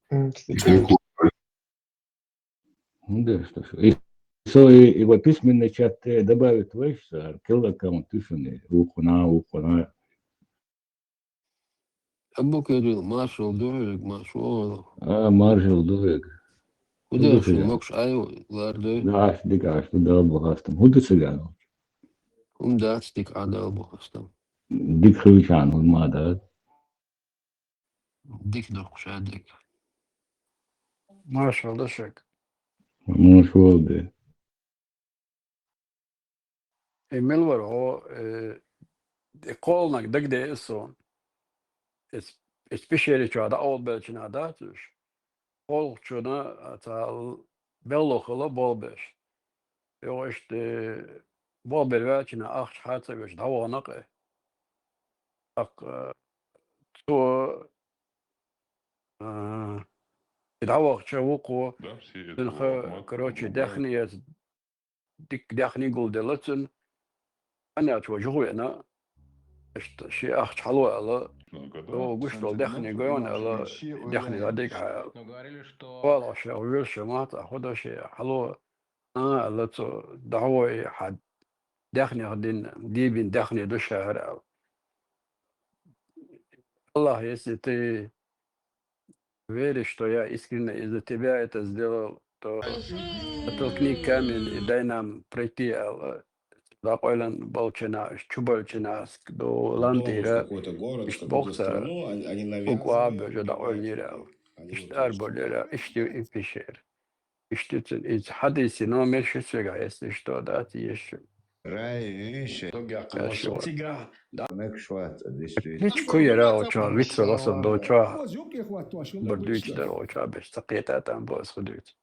Встречаемся. Да, что ж. И его письменный чат добавит вайса, кел аккаунт тушуни, ухуна. Абу Кирилл, маршал Дуэк, маршал. Маржил дуэг. Куда шел? Мокш айо, ларды. Да, дикаш, да, богастом. Худу цыгану. Да, стик адал бухастам. Дик хрючан, он мада. Дик дохшадик. Маршал Дашек. Муж волды. Emil o kolnak dagde son. Especially çağda ol belçina da tuş. Kol çuna atal bellokhla bol beş. Yo işte bol belçina ahş hatsa göç davanak. Ak to دعوة شوقه Да, все это تنخ كروتشي داخني ديك داخني قول دلتن أنا توجهه أنا شيء أخش حلوة على то гуштал дехни гойон ала дехни дадик ха вала ша уйр шамат ахуда ше хало ала то дعوة حد دخني غدين ديبين دخني دو شهر الله если ты веришь что я искренне из-за тебя это сделал, то оттолкни камень и дай нам пройти да ойлан болчина чуболчина до лантира какой-то город, в какую-то бокса страну, они угва навязывают, бежа да ойлнира они болера и пишер из хадиси но мершисвега если что да еще هیچ کوی را اوچا ویتر لاسد دوچا بردویت در اوچا بش سقیتات هم باز خدویت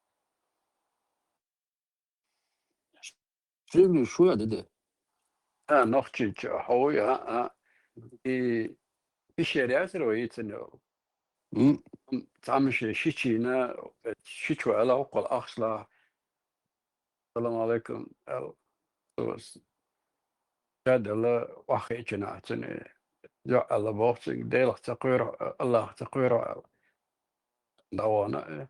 Шигли шуя деде. نخچی چا هوی ای پیشریاز رو ایتنو تعمش شیچی نه شیچو الا وقل اخلا السلام عليكم جاد الله واخي جناتني جا الله بوسك ديلك تقير الله تقير دوانا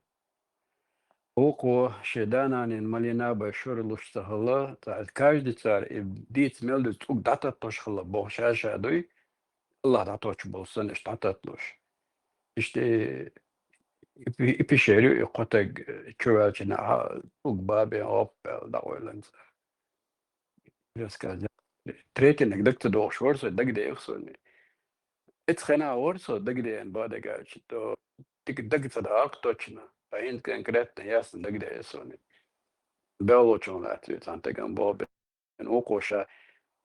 وقوة شدانا مالينا بشور لشتغلا تاع каждый царь и дит мелду тук дата тошхла бошаша دوي الله داتوش بولسن اشتاتلوش işte ipişeri kotek çövelçine тук бабе оп да ойланс рассказать третий негдекте до шорсо дагде ихсони اتخنا ورسو دقدي ان بعد قاعد تو دقت صداق точно فين конкретно ясно دقدي يسوني بلو чонат تانتگان باب ان اوقوشا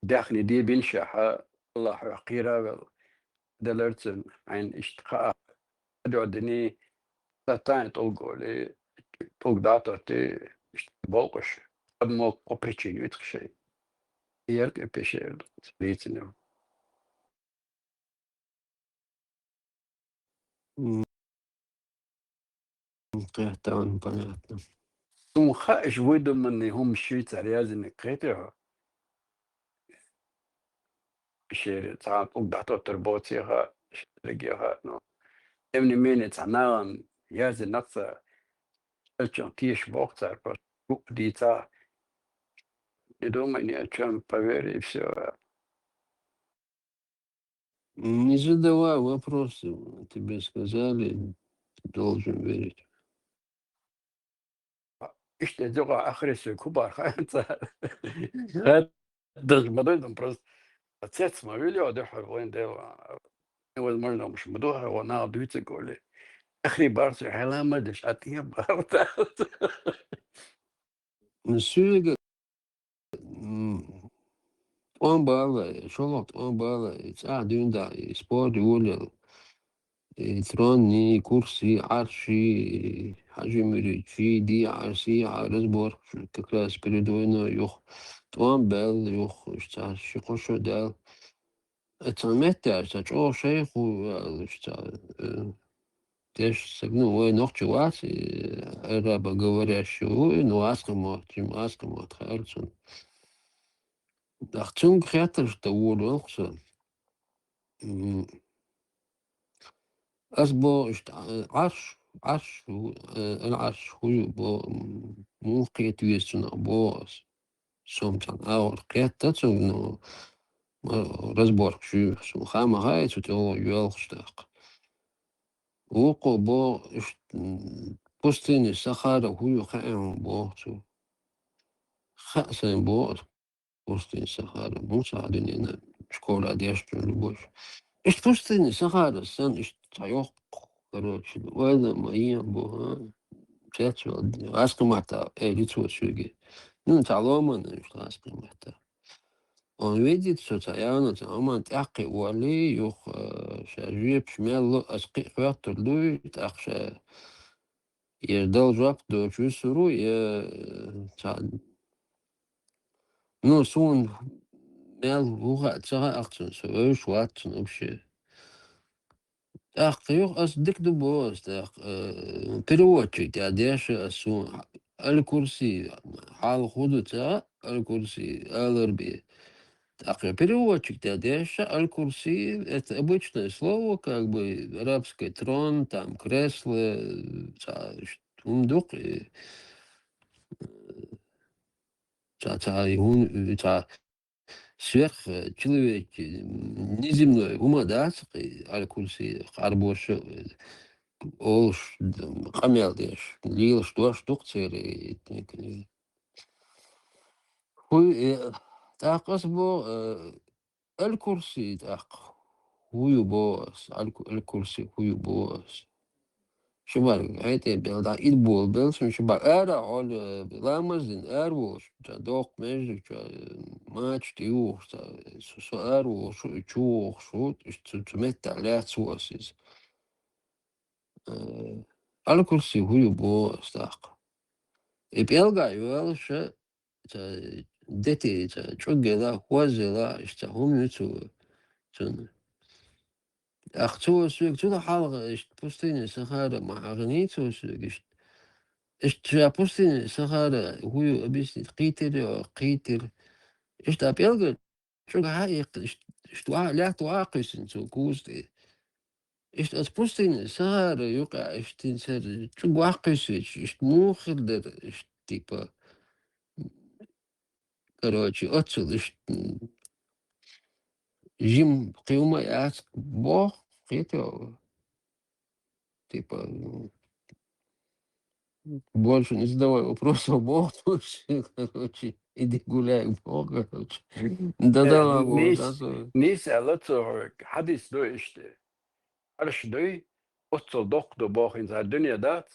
داخني دي بنشاها الله حقيرة دلرتن عين اشتقاء دودني تاتان толголи толк дата ты болкош одно по причине ветхшей ярко пещер лиценем Там понятно. Сумха ж видуманий гум швейцарязини критига пещере цаат угдато турботига региога но тем не менее цанаран язи наца элчон тиш бокцар по дица не думай ни о чем поверь и все. Не задавай вопросы. Тебе сказали, ты должен верить. İşte diyor ahiresi kubar hayatsa даже модельным просто отец мой велел дохер войн дела невозможно муж мдуха вона дуйцы голи ахри барсы халама деш атия барта Сүйегі он бала, шолот он бала, дюнда, спорт, улел, تروني كرسي عرشي حجمي في دي عرسي عرزبور كلاس بريدوينو يخ توان بل يخ اشتا شقشو دال اتمتع اشتا شيخ اشتا تيش سجنو وين نوخ جواتي الرابا говорящего ну аскамот хайлсон дахчун хятер что улохсо أصبو عرش عش العش هو بو مو قيت ويسنا بوس سومتان أو قيت تاتسو رزبورك شو خامة هاي تتو يالخشتاق وقو بو بوستيني سخارة هو خائم بو خأسين بو بوستيني سخارة مو ساعدني أنا شكولا ديشتو لبوش بوستيني سخارة سن تايوق короче وهذا ما بو Чечо, раскомата, лицо шуги. Ну, таломан, что раскомата. Он видит, что таяна, он тяки уали, юх, шажуеп, шмело, аски, хватурлуй, так что еждал жак до чусуру, ну, сон, мел, вуха, цара, акцент, шватцен, вообще. Так, юх, ас дик до бос, так, переводчик, я деши, сон, الكرسي حال خدوتا الكرسي ЛРБ. Так, переводчик ты одешь, аль-курси, это обычное слово, как бы арабский трон, там кресло, тундук, сверх человек, неземной, умадас, аль-курси, харбош, олш, хамелдеш, лил, что штук цери, хуй, так, асбо, الكرسي تاق هو بوس الكرسي هو بوس شباب هيتي بيلدا إيد بول بيلس شباب أرا على لامزين أروش تا دوق مجد تا ماتش تيوخ تا سو أروش شو تشوخ شو تمت على سواسيز الكرسي هو بوس تاق بيلقى يوالش تا دتي تا تشوغلا وزلا اشتهم يتو تن Ach, zo حلقة is بوستين سهارة مع أغنيته is بوستين سهارة هو أبيس قيتر قيتر is ده بيلقى شو هاي is لا تواقس إنسو كوستي is das بوستين سهارة يقع is تنسر شو واقس is مو خلدر is تيبا короче أتصل is جيم قيومة ياس بوخ قيتر типа больше не задавай вопросов Богу, короче, иди гуляй Бог, короче. Да-да, Бог, да, نيس ألتو حديث دو إشتي عرش دوي أتصل دوق دو باخ إن الدنيا دات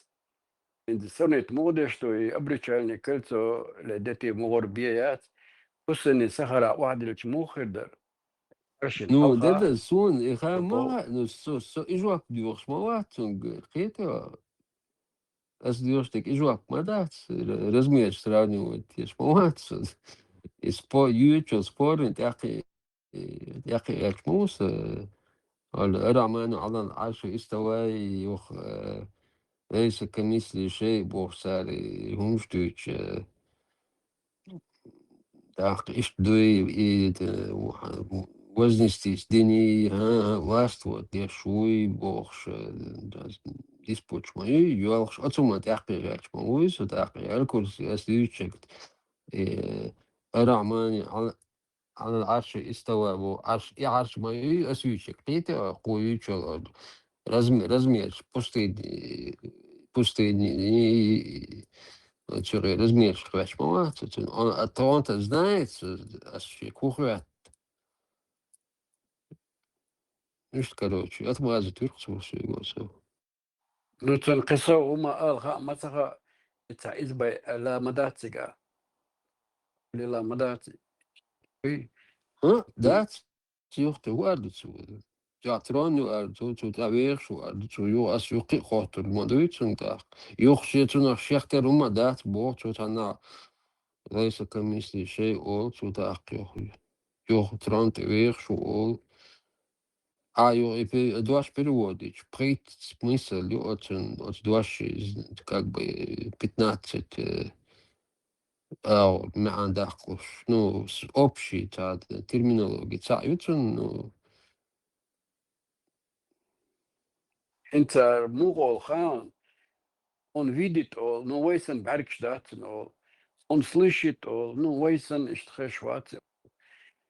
إن سنة مودش دوي أبريتشالني كلتو لدتي مغور بيات حسني سخرة واحد لك موخر در عرش Ну, الحلقة это сон, и بو хама, ну, и жуак дюрш, малатун, хето, as дюрш, так и жуак, мадат, размер сравнивать, ешь, малатун, и спор, ючо, спорин, яки, экмус, الرحمن على العرش استوى يخ ليس كمثله شيء بوخساري همشتوش داق إشتدوي وزنستيس ديني ها واستوى دي شوي بوخش ديسبوتش ماي يوالخش أتوما تاقي غاكش ماوي سو تاقي الكرسي أسليوشكت الرحمن على العرش استوى وعرش عرش ماي أسليوشك قيتا قويتش размер пустыни размер шквачмала, он знает, кухня, короче, отмазать тюркцу все его. نوتن قصة وما ألغى مثلا تعيد بي لا مداتك لا مداتي Да, тюркты вардицу. Театрон вардицу, тавершу вардицу, ю асюки хотер модуицун так. Юхшетун шехтер умадат, бог чутана. Лейса комисли шей ол чутак юх трон тавершу ол. Дуаш переводить. Прит смысл, от дуаш как бы 15 ما عندكش ну общий تاع терминологии تاعيتون ну أنت مغول خان он видит, ну, вейсан баркштадт, он слышит, ну, вейсан иштхэшват.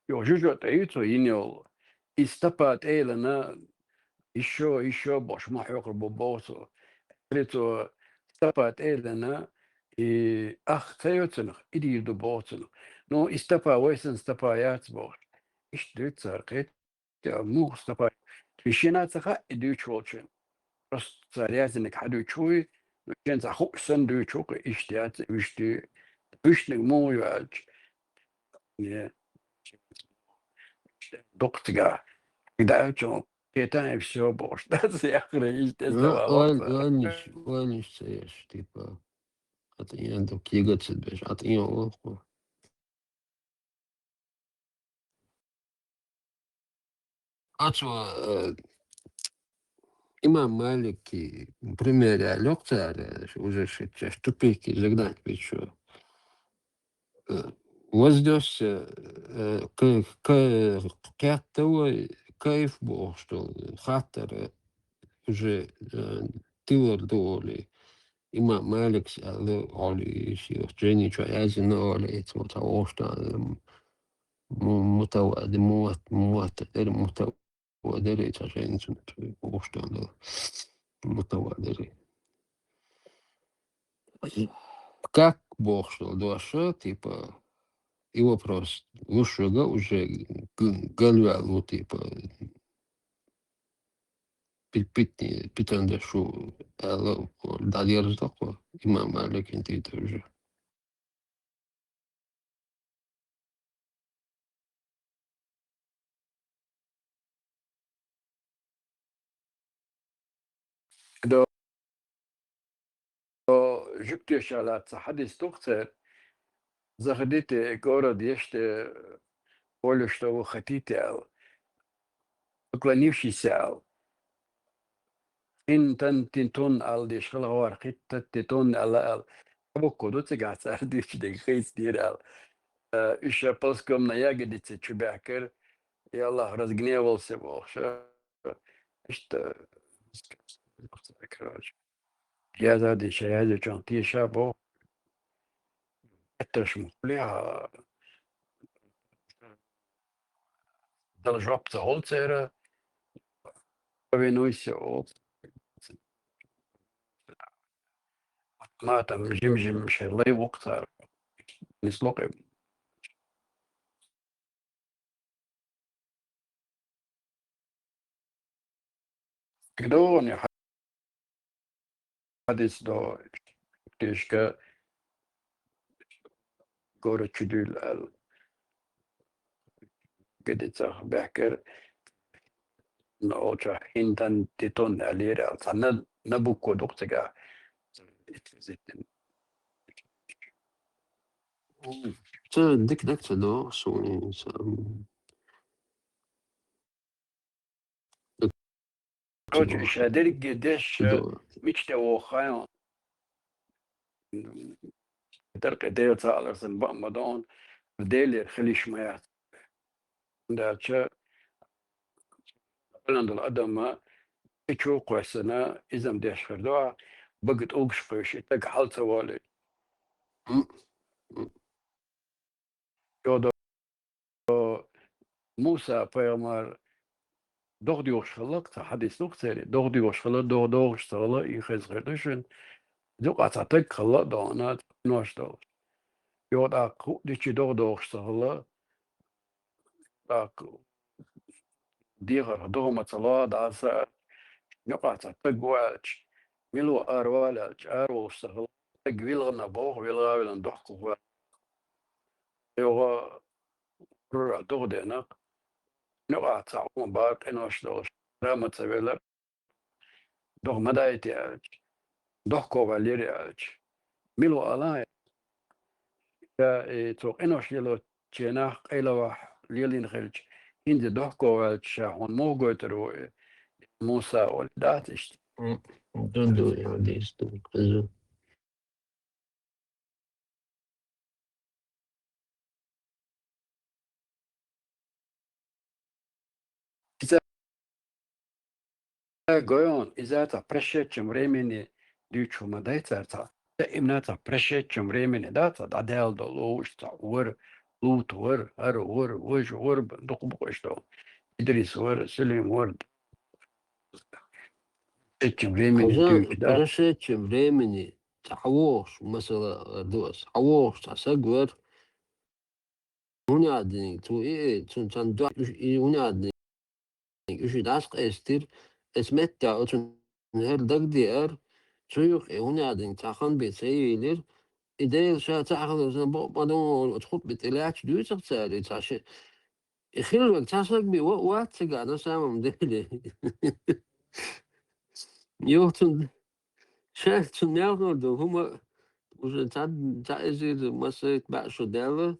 Жужжот эйцо инел истапат эйлана еще бош махёр бобосо. Прито стапат эйлана и ах цеёценх иди до боцен. Но истапа вейсан стапа яцбош. Ишт царкет я мух стапа. Вишина цаха иди чолчен. Просто царязник хаду чуй. Кен за хопсан ду чук иштяц вишти. Вишник мою альч. Не доктга. Когда чё, это все бош. Да, зяхры иштездава вокса. Ваниш, цеешь, типа, от я до кигаться беш, от я олку. Ачо, имам Малики, примеря лекция, уже сейчас тупики загнать, ведь что. Воздействие к того кайф бог, что хаттер уже тылор доли. Имам Малик, але оли, си жени чаязина оли, это вот оштан, متوادر متوادر عشان оштан متوادر. Как бог что душа, типа, и вопрос, лучшего уже гальвал, типа, питан дашу, але дадер такой, имам Малик интуит уже. Да, жуктеш алат хадис тухцер, заходите город ешьте поле, что вы хотите, поклонившийся, إن تنتون al de شغل قطة تنتون al بوكو دو تجاس ديش دي خيس دير al إيش بلسكم نياجي دي تشبعكر يلا разгневался бог إيش يا زادي شيء هذا جانتي شابو أترش مخليها دل جواب تهولتر بينويس أو ما تم جم شلي وقتها نسلق كدون حدث دو تيشكا جورا تشدول ال قدتها بحكر نوچا هندن تيتون عليرا فانا نبوكو دوكتغا这دك ده سوني روج شادر قديش ده ميشتا وخايون درق ديل تعالى سن بامدون ديل خليش ميات دالشا بلند الأدم اتشو قوسنا إذا مديش خردوع بقت أوكش قوش اتاق حالتا والي يوضو موسى بيغمار دغدي وشخلق حديث نقصيري دغدي وشخلق دغ شخلق يخيز خردوشن دوق عطاتك خلق دونات نوش دغ يوضا قو ديشي دغ شخلق داك ديغر دغ مطلع داسا يقع عطاتك واج ملو أروالج أرو شخلق ويلغنا بوغ ويلغا ويلن دحكو يوغا رع دغ دينا نقع تعوم باق إنوش دغ رامة سبيلر دغ مدايتي أج دحكو واليري أج ملو ألاي توق إنوش يلو تشيناخ إلو ليلين خلج إندي دحكو والج شاحون مو قوترو موسى والداتش ده يعني كذا Goyon, из-за этого прошедшем времени дючума дайцерца. Имната прошедшем времени, да, адел до лучта, лут, ар, уж, духу что. Идрис, Селим, этим времени حاجة дюч, да. прошедшем времени تعوش مثلا دوس عوش تسجور ونادني تو إيه تن دوش إيه ونادني إيش داسق إستير اسمت تن هر دق ديار تيوخ إيه ونادني تاخن بيتسيلر إدير شا تاخذ زن بدون تخط بتلاش دوس تسالي تاش يخيل وقت تاسق بي وقت قاعد سامم دلي يوتن شاف تن ياخذ هما وش تا إزيد مسيت بعشو دالة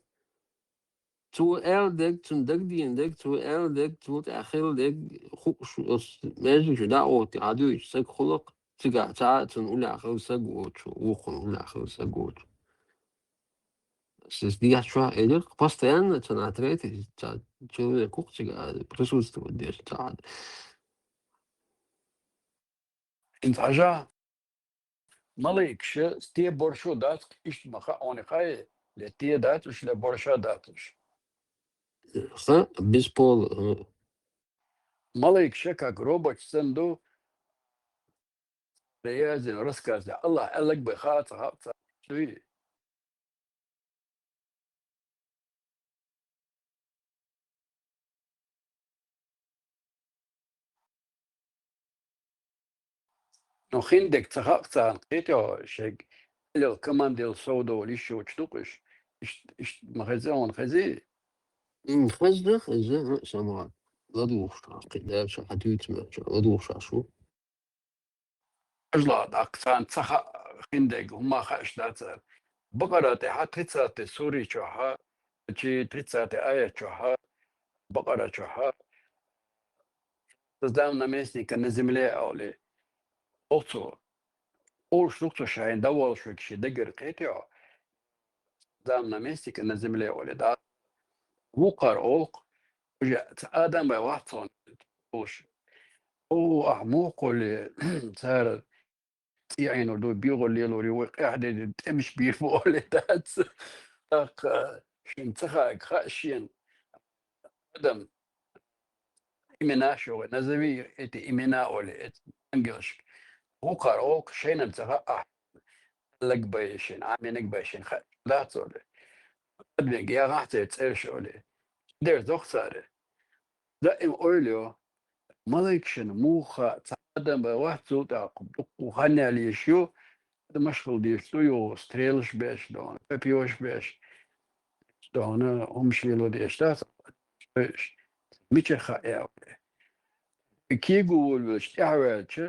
تو دك تن دك دين دك تو دك تو تأخير دك خوش ماشي شو دعوة تعدو يشتك خلق تقع تن أولى آخر سجوت وخن أولى آخر سجوت بس دي شو إلك постоянно تن أتريت человек кухтига присутствует здесь تعال انت حاجة مالكش ستي برشو دات إيش مخا أوني خاي لتي داتش لبرشا داتش خا بيسبول مالكش как робот سندو ليازن رسكاز الله قالك بخاطر هاطر شوي نو خندك تخاطر قيتو شيك لو كمان ديل سودو ليشو تشتوقش إيش مخزون خزي خزة سمعت لا دوخ قدام شو حديث ما لا دوخ شو أجلا أقسان تخا خندك هما خاش داتر بقرة حتى تسات سوري شوها تشي تسات آية شوها بقرة شوها تزدام نمسني كنزملي أولي أوتو أول شنطة شاين دول شو كشي دقر قيتيو زام نمسني كنزملي أولي دا وقر أوق وجاء آدم بواتون وش أو أعموق اللي صار يعني دو بيغل يلوري وقاعد تمش بيفو اللي تاتس تاق شنتخا خاشين آدم إمنا شو نزمي إتي إمنا أولي إنجلش وقر أوق شين انتخا لك بيشين عامينك بيشين خا لا تولي أدنك يا غاحتي تسيرش أولي دير دوخساري دائم أوليو مالكشن موخا تعدم بواحد صوت عقب وخاني على شو مشغول ديشتو يو ستريلش باش دون بيبيوش باش دون همشيلو ديشتات باش ميتش خايا كي يقول باش تعواتش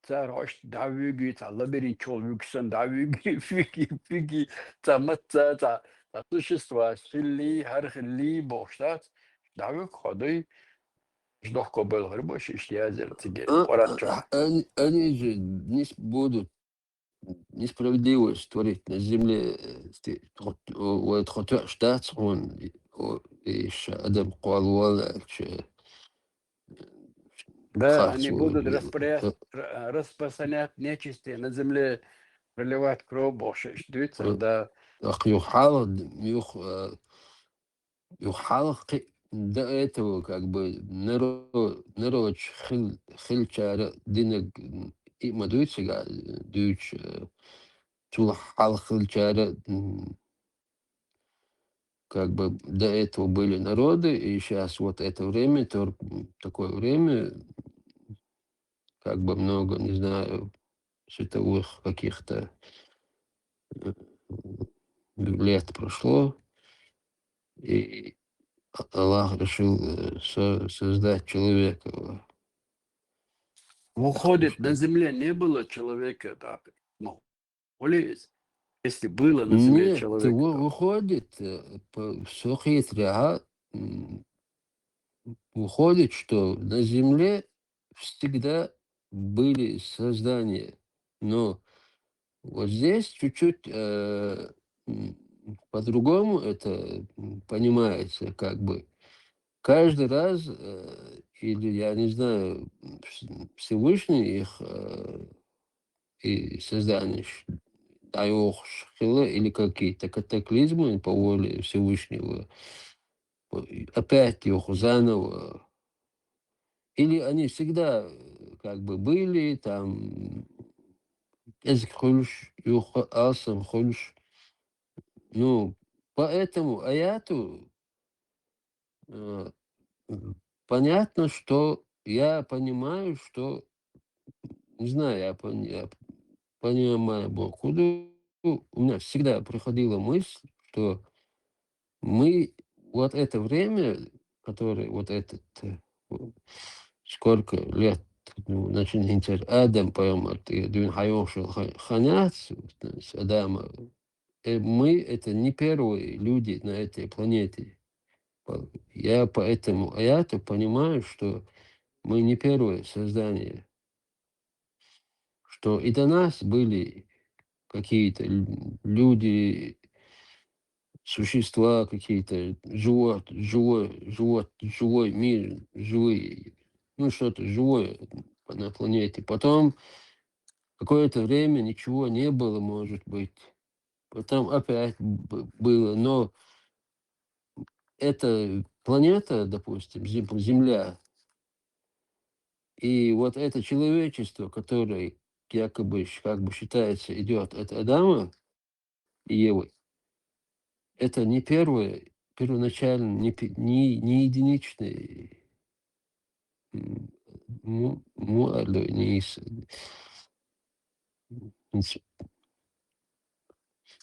تاع عشت دعويجي تاع لابرين تشول يكسن دعويجي فيكي تاع متا تاع توش استوا سيلي هرخ اللي بوشتات دعويك خدي جدوح قبل غير باش اشتيازر تيجي قراتشا они же не будут несправедливость творить на земле وتخطئ он إيش أدم قال ولا Да, они خاصو будут распространять нечисти на земле, проливать кровь, больше ждется, да. يحقق до этого как бы народ хилчара динег и мадуйчига дюч тул хилчара как бы до этого были народы, и сейчас вот это время, такое время, как бы много, не знаю, световых каких-то лет прошло, и Аллах решил создать человека. Выходит, на земле не было человека, так, ну, если было на земле Нет, человек. выходит, все хитря, выходит, что на земле всегда были создания, но вот здесь чуть-чуть по-другому это понимается, как бы. Каждый раз, или, я не знаю, Всевышний их и создание или какие-то катаклизмы по воле Всевышнего, опять их заново, или они всегда как бы были там, ну, по этому аяту э, понятно, что я понимаю, что, не знаю, я понимаю Бог. У меня всегда приходила мысль, что мы вот это время, которое вот этот, вот сколько лет, ну, значит, Адам поймет, и Дюн Хайошел Ханяц, с Адама, мы это не первые люди на этой планете. Я по этому аяту понимаю, что мы не первое создание, что и до нас были какие-то люди, существа какие-то, живой мир, живые, ну что-то живое на планете. Потом какое-то время ничего не было, может быть. Потом опять было. Но эта планета, допустим, Земля, и вот это человечество, которое якобы как бы считается идет от Адама и Евы, это не первое, первоначально, не единичное. Алло, не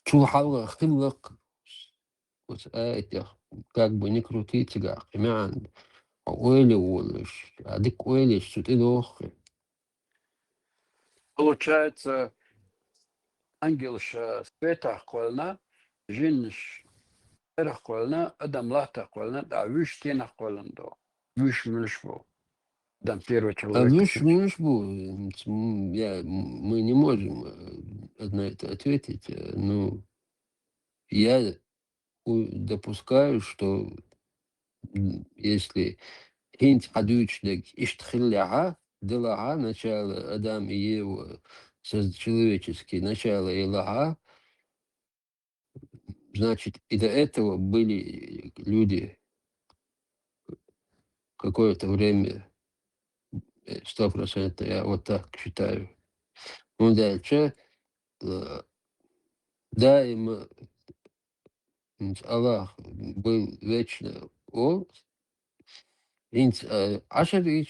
чухала хылок, вот это, как бы не крути тебя, хмян, ойли волыш, а дик ойлиш, что ты лохи. Получается, ангел света колна, жинш колна, адамлата колна, да виштина колна, виш мишбо. Да, первый А человек. выш, мы не можем на это ответить, но я допускаю, что если Hint adüçlük iştihilляha, дилага, начало Адам и Ева, человеческие, начало Илага, значит, и до этого были люди какое-то время, 100%, я вот так считаю. Ну, дальше, да, им Аллах был вечно О, عشرة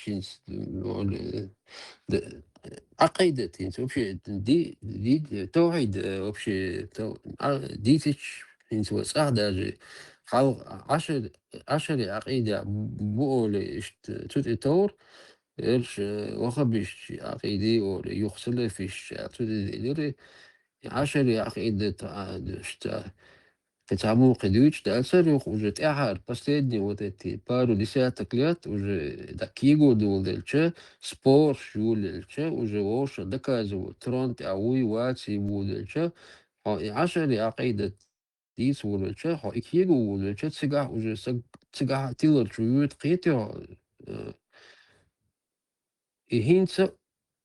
عقيدة вообще توحيد вообще ديتش صح даже عشر عقيدة بقول تور إيش وخبش عقيدي أو يخسر فيش عقيدة 10 عقيدة Потому Кадыч Дальцарев уже последние вот эти пару десяток лет уже такие годы удальче, спор шулельче, уже оша доказывают, тронт ауи вати удальче, и ашари акида дис удальче, и кигу удальче, цигах уже цигах тилер чуют китё, и хинца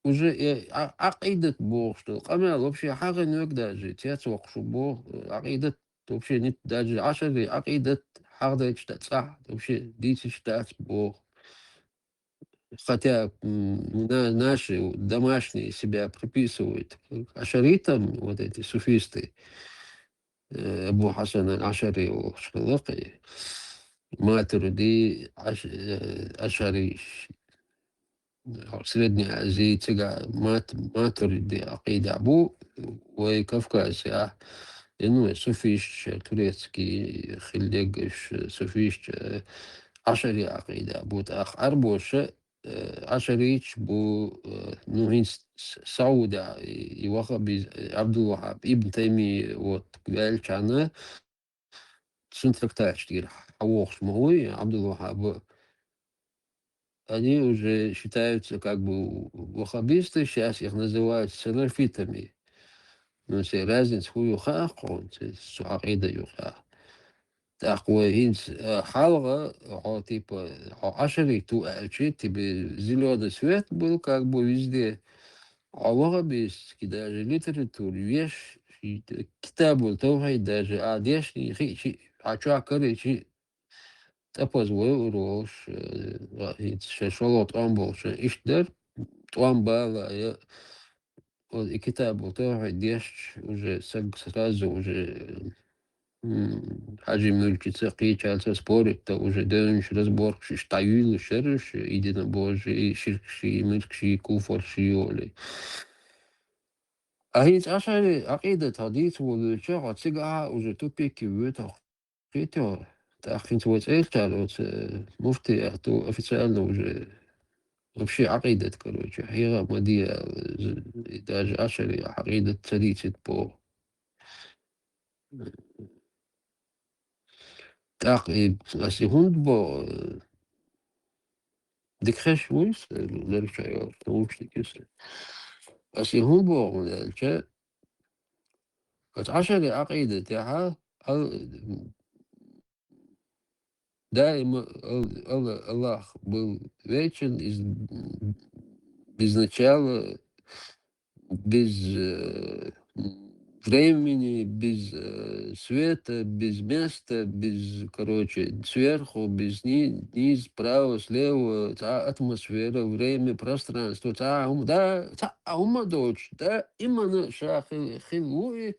уже عقيدة Бог, что قمع вообще حاجة نقدر تتوقع شو Бог عقيدة вообще нет даже عقيدة حاجة صح вообще дичь считать Бог. Хотя наши домашние себя приписывают ашаритам, вот эти суфисты, Абу Хасан аль-Ашари و Шалаки, Матуриди, Ашари, Средняя Азия, Тига, Матуриди, Акида Абу, Кавказия, ну, суфиш, турецкий, хилдегиш, суфиш, عشري عقيدة بوت أخ أربوش عشريش بو نوهين سعودة يوخى عبد الوهاب ابن تيمية وتقبال كان سنتركتاش دير حوخش مهوي عبد الوهاب. Они уже считаются как бы ваххабисты, сейчас их называют салафитами. Но все разница хую хахун, с عقيدة юха. تقوى هينس حلقة типа عشرة типа зеленый свет был как бы везде. عواربيس даже литература, вещь, كتاب توحي даже одежды, شيء عشاكر شيء تبغى روش شلوت أمبوش إشتر طوامبالا يا الكتاب توحي ديش уже сразу уже حاجة ملكي تسقي تشالس спорит, то уже дönüş разбор штаюлы шерш единобожие ширкши милкши куфорши оли. هيت عشان عقيدة حديث والشيخ تسقع уже тупики ويتو قيتو تأخين تويت إيش قالوا مفتي أختو официально уже вообще عقيدة короче هي مدية даже عشان عقيدة تريتت بو تعقيب أسي هند بو دكخش ويس لرشايو تومش تكسر أسي هند بو للشيء عشان عقيدة تاعها دائما الله был вечен без начала, без времени, без света, без места, без, короче, сверху, без низ, справа, слева, атмосфера, время, пространство, ума дочь, да, именно хилуи,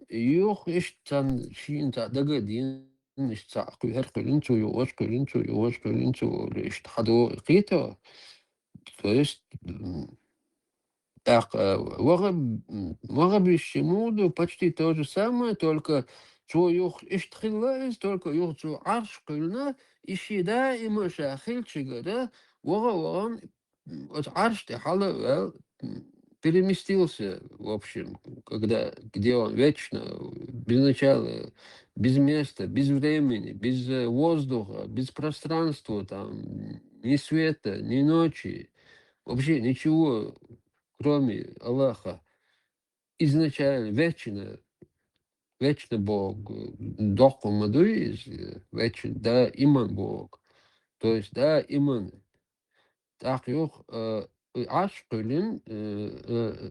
юх, иштан, шинта, дагадин, иштаку, herкулинцу, юошкулинцу, иштхаду, кито, то есть, так, вагаб шимуду почти то же самое, только что юх иштхиллайс, только юх цу аршкульна, ищида и машахил чигада, вагаван от аршти хала переместился, в общем, где он вечно, без начала, без места, без времени, без воздуха, без пространства, там, ни света, ни ночи, вообще ничего, кроме Аллаха, изначально, вечно Бог, Доху Мадуиз, вечно, да, иман Бог, то есть, да, иман. Так, юх, ашкулин,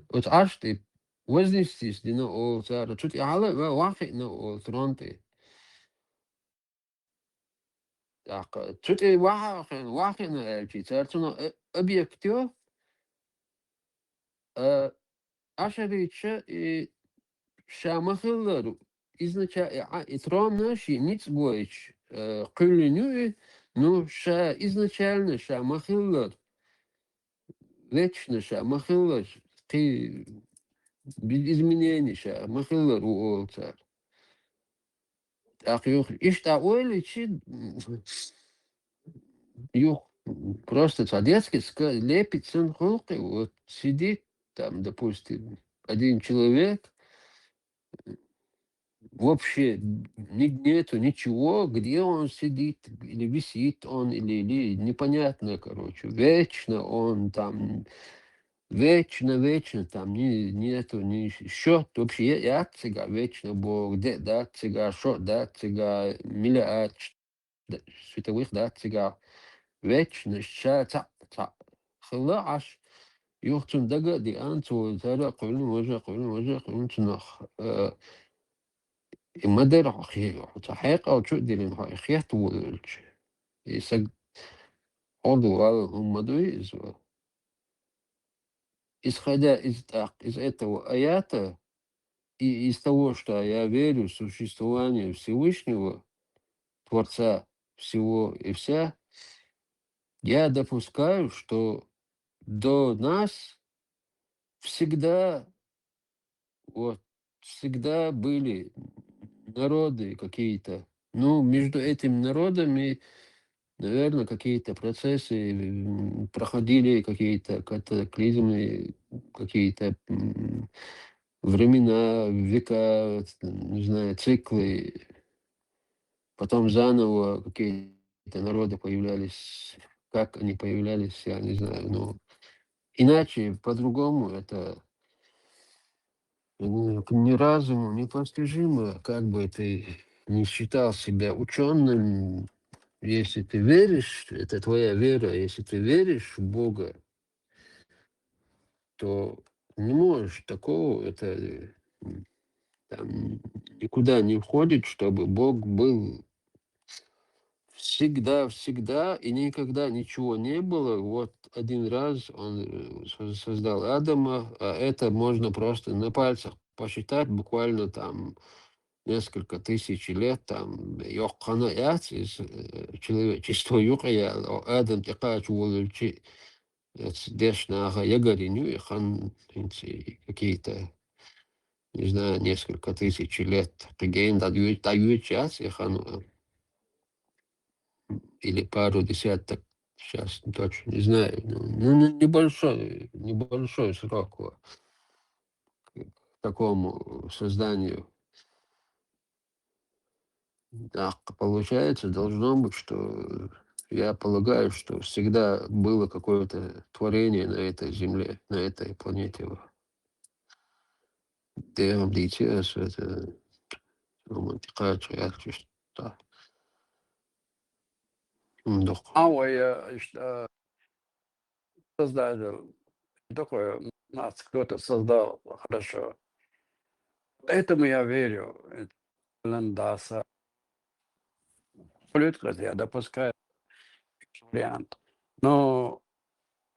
от ашти, вознестись, дина о цара, чуть яла, вахи на о тронте. Так, чуть вахи на эльчи, цар, цуно, объектив, ашарича и шамахиллару изначально итрона ши ниц бойч кылыню, ну ша изначально шамахиллар вечно шамахиллар ты без изменений шамахиллар у цар. Так юх ишта ойли чи юх просто садецкий лепит сын хулки, вот сидит там, допустим, один человек, вообще нету ничего, где он сидит, или висит он, или непонятно, короче. Вечно он там, вечно там нету ни счет. Вообще я цыга, вечно Бог, да, цыга, шо, да, цыга, миллиард световых, да, цыга. Вечно, хыла аш. Юхтун дага ди анту, зара, кулин, цунах. المدى حقيقة أو شو ديرين حقيقة والش يسق عضو هم دوي исходя из этого аята и из того, что я верю в существование Всевышнего, Творца всего и вся, я допускаю, что до нас всегда, всегда были народы какие-то. Ну, между этими народами, наверное, какие-то процессы проходили, какие-то катаклизмы, какие-то времена, века, не знаю, циклы. Потом заново какие-то народы появлялись. Как они появлялись, я не знаю. Но иначе, по-другому, это ни разуму непостижимо, как бы ты не считал себя ученым. Если ты веришь, это твоя вера, если ты веришь в Бога, что не можешь такого, это там никуда не входит, чтобы Бог был всегда и никогда ничего не было. Вот один раз он создал Адама, а это можно просто на пальцах посчитать, буквально там несколько тысяч лет, там, йокхана из человечества юкая, Адам текач волчи, дешнаха ягариню, и хан какие-то, не знаю, несколько тысяч лет, пригейн дают час, и хан или пару десяток, сейчас точно не знаю, небольшой срок к такому созданию. Так получается, должно быть, что я полагаю, что всегда было какое-то творение на этой земле, на этой планете. DMDTS, это романтикация, что Создатель такое, нас кто-то создал хорошо. Этому я верю. Ландаса. Абсолютно, я допускаю вариант. Но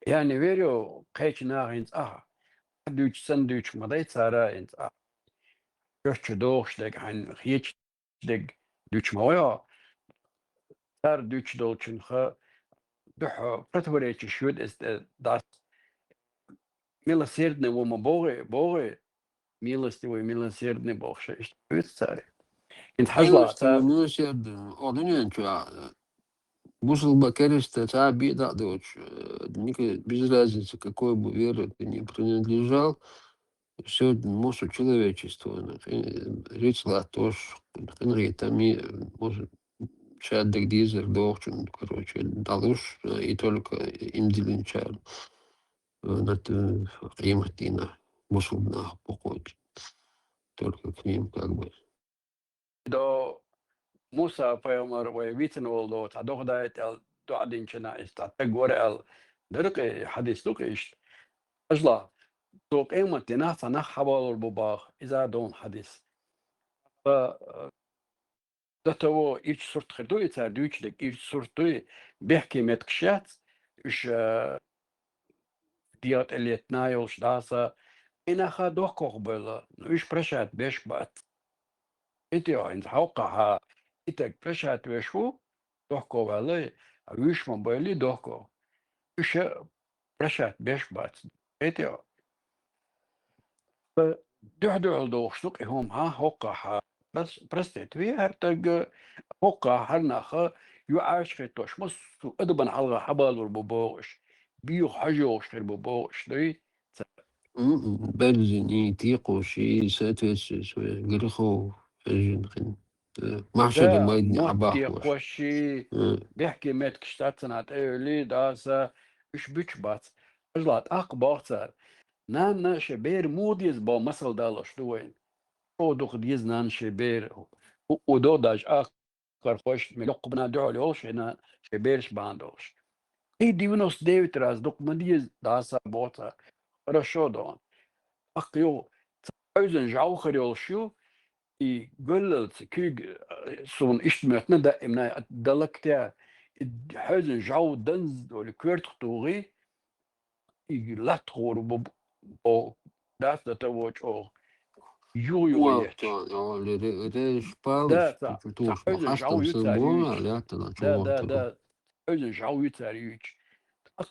я не верю, кайчинагинс, дюч сандуч, мадай цараинс, Göççü doğuşdek hani hiç dek düşmaya tar düç dolçun ha duha pratvarech şud das милосердный вома Боги милостивый милосердный Бог что царь инт хажла милостивый, та милосердный. Бусл Бакериста, да, дочь. Без разницы, какой бы веры ты не принадлежал, все может человечество. Рицла тоже, там может Чаддик Дизер, Дохчун, короче, Далуш, и только им Дилинчар. Над Риматина, Мусульмана походит. Только к ним как бы. do Musa peygamber ve vitin oldu ta doğda et el duadin çena ista tegore el derke hadis luk işte ajla to qeymat dina sana habal bu bağ iza don hadis fa ده هو إيش صرت خدوي تاع دويتشلك إيش صرتوي بيحكي متكشات إيش ديات اللي تنايل شداسة إنا خدوه قبل إيش برشات بيش بات إنتي إنت حوقها إتك برشات بيشو دوكو بالي أيش موبايلي دوكو إيش برشات بيش بات إنتي دو دوخشلك هم ها حوقها بس برستيت في هرتج حوقها هرناخ يعاش توش مس أدبن على حبال والبوبوش بيو حجوش البوبوش دي Belzini, Tiqoshi, Satis, Griho, Marshall ده Maidni موتي Abahwash. قوشي بيحكي ميت كشتات سنة ايولي داسا اش بيش بات اجلات اق بوغتار نان شبير موديز با مسل دالش دوين او دوخ ديز نان شبير ودو داج اق خوش ملق بنا دعولي اوش هنا شبيرش باندوش اي ديونوس ديوت راز دوخ مديز داسا بوتا رشو دون اق يو اوزن جاو خريول شو i gullet kug zo'n istmetne da imna dalakta huizen jou dans door de kwarttorie i latror bo dat wordt ook Вот, jujuliet Палыч, da Туш, huizen Махастам, jou Самбона, utariuch Лята, da Чуватаго. huizen jou utariuch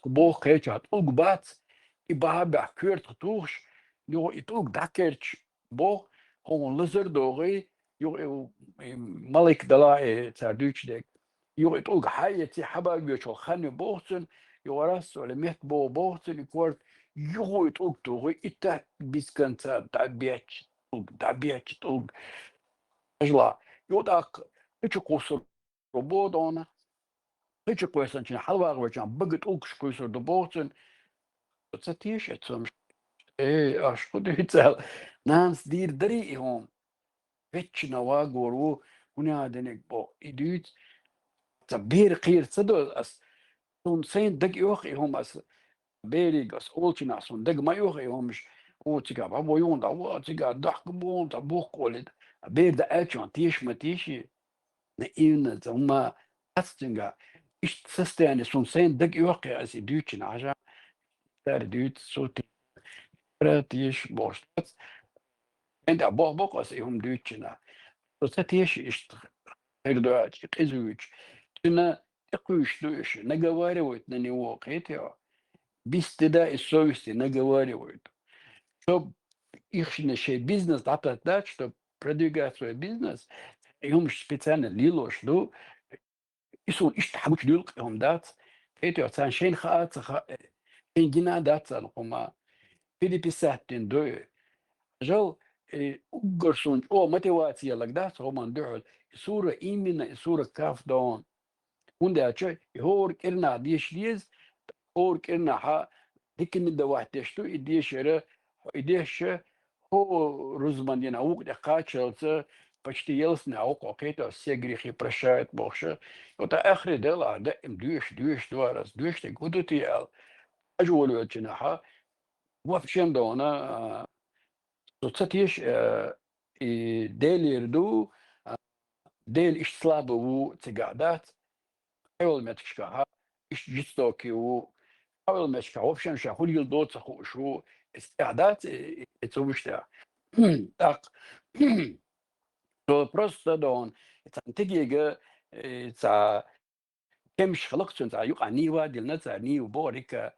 bo geet ook bat i ba kwarttoers jo it ook dakkerch bo gewoon lizardorie jo ملك دلاء تاردوش ديك يو يطوق حياتي حبا يوشو خاني بوغتن يو راس ولا ميت بوغتن يكورت يو يطوق توغي إتا بيسكن دابياتش طوق دابياتش طوق أجلا يو داك إيش قوسر روبودونا إيش قوسن شن حلوة غوشان بقت أوكش قوسر دوبوغتن تساتيش اتسمش إيه أشكو ديتال نانس دير دريهم فيتش نواغورو هنا دينك بو إديت تبير قير صدو أس تون سين دق يوخي هم أس Berigas, Olchinas und Degmayoche homens, Otiga, Baboyonda, Watiga, Dakbonda, Bokolit, a beer de Elchon, Tish Matishi, ne in Zoma, Astinga, ich Sistane, son Saint Degyoke as a Duchin Aja, that dude so Tish Bostats, and a Bobok as a home Duchina. So Satish is Hegdach, Izuch, Tina, Ekush Dush, Nagawari with Nani walk, Etio. Бистеда и совести наговаривают. Чтоб их бизнес, да, чтобы продвигать свой бизнес, им специально лилош, ну, и сон, и что хабуч люлк, им дать, это вот сан шейн хаат, шейн гина дать, сан хума, переписать тен дой. Жал, угорсон, мотивация лагдать, хуман дохол, сура именно, сура каф даун. Унда чай, и хор керна диш лиз, хор керна ха, هيك من دواتشتو идеше хо рузманина ук да качался почти елсна ук окейто все грехи прощает Боже. Вот ахри дела да им душ два раз душ ты гудут ял ажолю чинаха вообще дона соцатиш и делирду дел иш слабо цигадат اول метшка иш жестоки أول ما شافوش شافوا لي الدوت شو استعداد تسويشتا так то просто дон تنتجي تا كمش خلقت انت يقع نيوا ديالنا تا نيو بوريك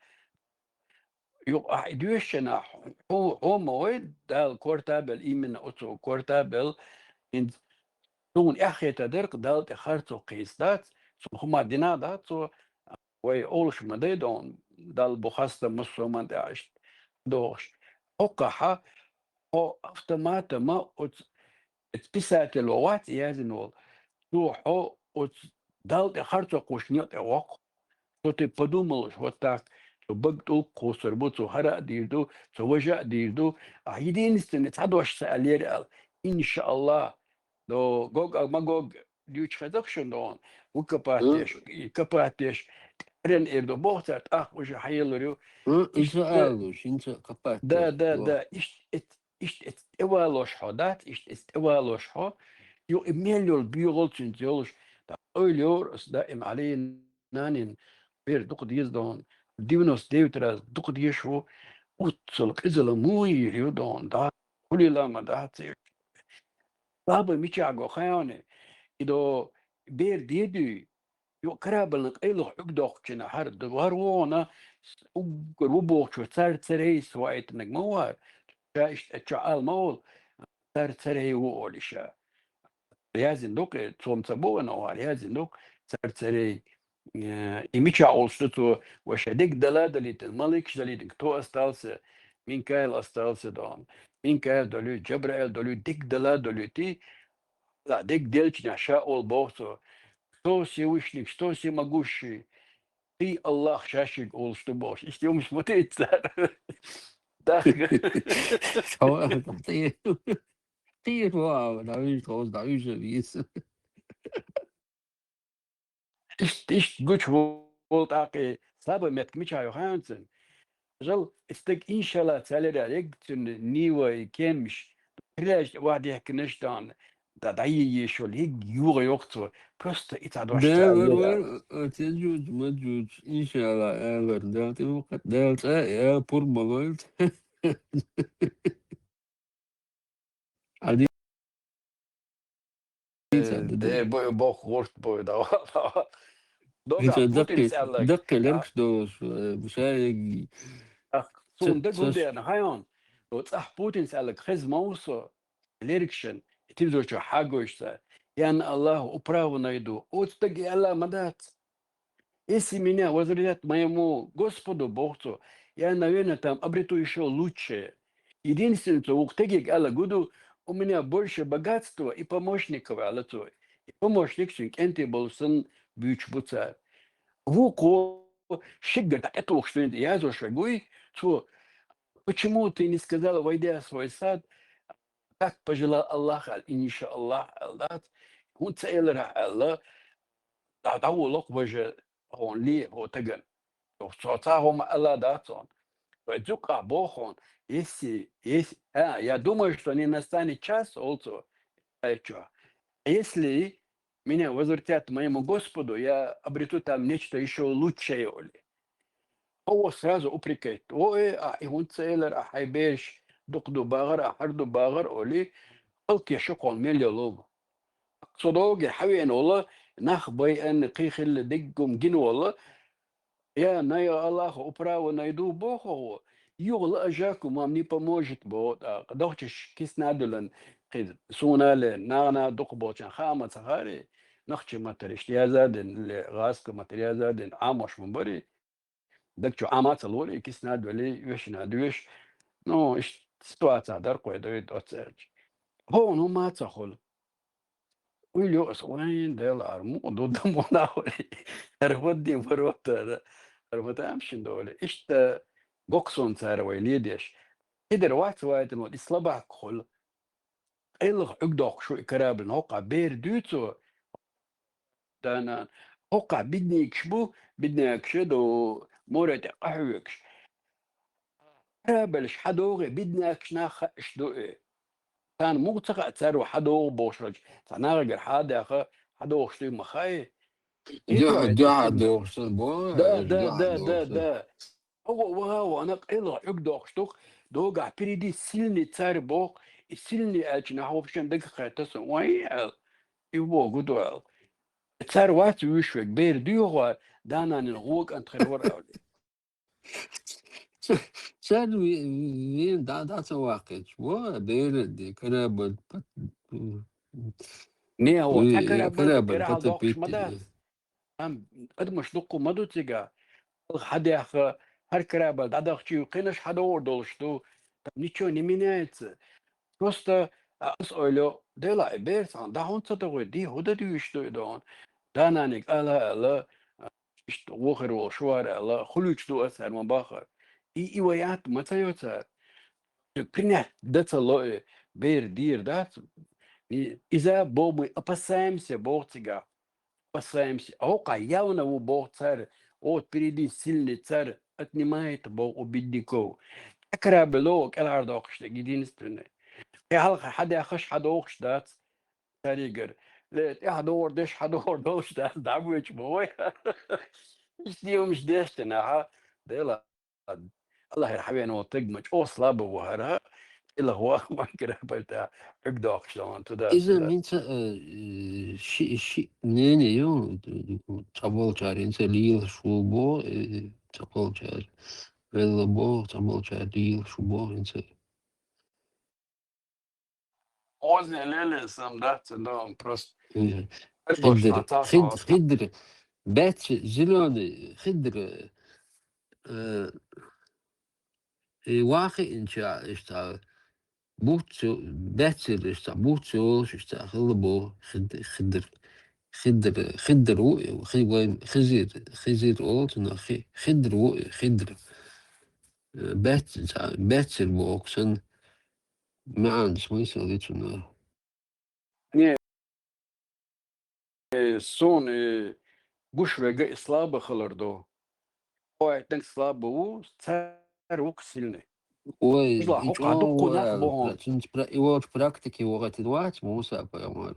يقع دوشنا هو مويد دال كورتابل إيمن أوتو كورتابل إن دون أخي تدرك دال تخرتو قيسدات هما دينا داتو وي أولش مديدون دال بخاستة مسلمان داعش دوش أوقعها أو أفتماتا ما اتبسات الوقت يازنول روحو دال تخرتو قوشنيات أوق تو تي подумал вот так то багдул قوسر بوتو هرا ديردو تو وجع ديردو единственное تعدوش سألير إن شاء الله دو جوج ما جوج ديوش خدخشن دون وكباتيش رن إردو بوتات وجه حيلريو سؤال انت قطعت да إشت إوالوش حدات إشت إوالوش حو يو إميليو البيولوجين جولش دا أوليور دائم علينا نانين بير دوق ديز دون ديونوس ديوتراز دوق ديشو وتصلق إزلا موي ريو دون دا كل لما دا تسير بابا ميشاغو خيانة إدو بير ديدو يو كرابلنق إيلو حقدوق جنا حرد وارونا وقر وبوخشو تسريس وايتنك موار شايش تشعال مول تسري وولشا لازم دوك تصوم تبونا ولازم دوك تسري إميشا أولستو وشديك دلا دليت الملك دليت تو أستالس مينكايل أستالس دون مينكايل دلو جبرائيل دلو ديك دلا دلوتي لا ديك ديلش نشاء أول بوسو что Всевышний, что всемогущий, ты Аллах шашик ол что бог. Если он смотрит, да.第一说啊，岛屿是意思。Ich gut wollt auch selber mit mich auch hansen. Жал استك إن شاء الله تعالى عليك نيوة كمش. Vielleicht واحد يحكي نشتان. Da je schon Jure Jokto, просто и тогда ده ور تجوج مجوج إن شاء الله أغر دلت وقت دلت يا بورمالويت عادي ده بوخ ورت بوي دا أنت دوغا بوتين سألك دقي لركش دوس بشايق سون ده قلت أنا هايون لو تصح بوتين سألك خز موسو ليركشن تبدو شو حاجوش يعني الله أبراو نايدو أتتقي الله مدات Если меня возвратят моему Господу Богу, я, наверное, там обрету еще лучшее. Единственное, что у Ктегик Алла Гуду у меня больше богатства и помощников Аллацой. И помощник Энти был сын Бюч Буца. Вуко Шигга, так это уж что я за шагуй, что почему ты не сказала, войдя в свой сад, как пожелал Аллах, инша Аллах, Аллах, он целый Аллах, да, да, Аллах, боже, он ли, вот так. Соцахом Алла датсон. Зука Бохон, если, я думаю, что не настанет час, also, если меня возвратят моему Господу, я обрету там нечто еще лучшее. هو сразу упрекает. Ой, и он целер, хайбеш, докду багар, харду багар, оли, алки шокол мелيولوم. صدوق حوين والله نخبي أن قيخ اللي دقهم جن والله يا نايا الله أبرا ونايدو بوخو يغل أجاكم ما مني بموجت بو قدوتش كيس نادلن قيد سونا لنانا دق بوشان خامة سخاري نخش ماتريش يا زادن غاسك ماتريا زادن عاموش منبري دكتشو عامات الولي كيس نادولي ويش نادويش نو إيش سитуация درقو يدويد أتسأل هون هو ما تخل ويلو أسوين ديل أرمو ضد مناوري أرودي مروتا أرمتا أمشي دولي إيش تا بوكسون صار ويليديش إذا واحد إنه إسلام كل إلغ أقدر شو إكراب نوقع بير دوتو دانا هوقع بدني يكشبو بدنا يكشدو مورد قحوكش قابلش حدوغي بدنا يكشناخ إشدو إيه كان مو تقع تسارو حدوغ بوشرج تناغر حدا أخا حدوغ شتي مخاي جاها إيه جاها دوغشتن بو جاها دوغشتن ده هو أنا إلغ أقدر شتوك دوغا بريدي سيلني تسار بوغ سيلني أجنا هو بشان دقيقة خاتسن وين يبو قدوال تسار وات ويشوك بير ديوغا دانا نغوك أنت خرور أولي ساد وين دا سواقج بو بيردي كرابل نيه هو تكرا بل كرابل كرا دوغش بتبيت مدات أم قد مش دقو مدو تيجا حد يخ هر كرا بل دادخ شيو قينش حدور دولشتو نيشو نمينيت просто أسأله دلا بيرسان ده هون صدقوا دي هدا ديوشتو دون دانانيك ألا إشت وخر وشوار ألا خلوشتو أسهر من باخر إيويات متى يوتر كنا دتا لو بير دير دات إذا بومي опасаемся Бога, опасаемся. А ока явно у Бог царь, от впереди сильный царь отнимает Бог у бедняков. Как рабело, كالعردوقش единственное. И halka حدا يخش حدا وقش دات تاريجر. لا حدور دش حدور دوش دات دعوش بوي. مش ديو مش ديشتنا ها. ديلا الله يرحمه وطقمج أوصلا بوهرها. إلا هو ما كده بلتا عقدوق شلون إذا تدات. منت شي نيني يو تابول جار إنت ليل شو بو تابول جار ولا بو تابول جار ليل شو بو إنت Позднее лели сам дат, но просто خدر بات زلون خدر واقع إنشاء إشتا بوتسو باتسل إشتا بوتسو إشتا خلبو خدر خزير أولتنا خدر باتسل بوكسن معن سويسا ليتنا سون بوش وجه إصلاب خلردو. هو يتنك إصلاب بو صار وكسلني. Ой, إلا и حق عدوكو ناخ чё, بوهون. его в практике уготовать موسى понимаю.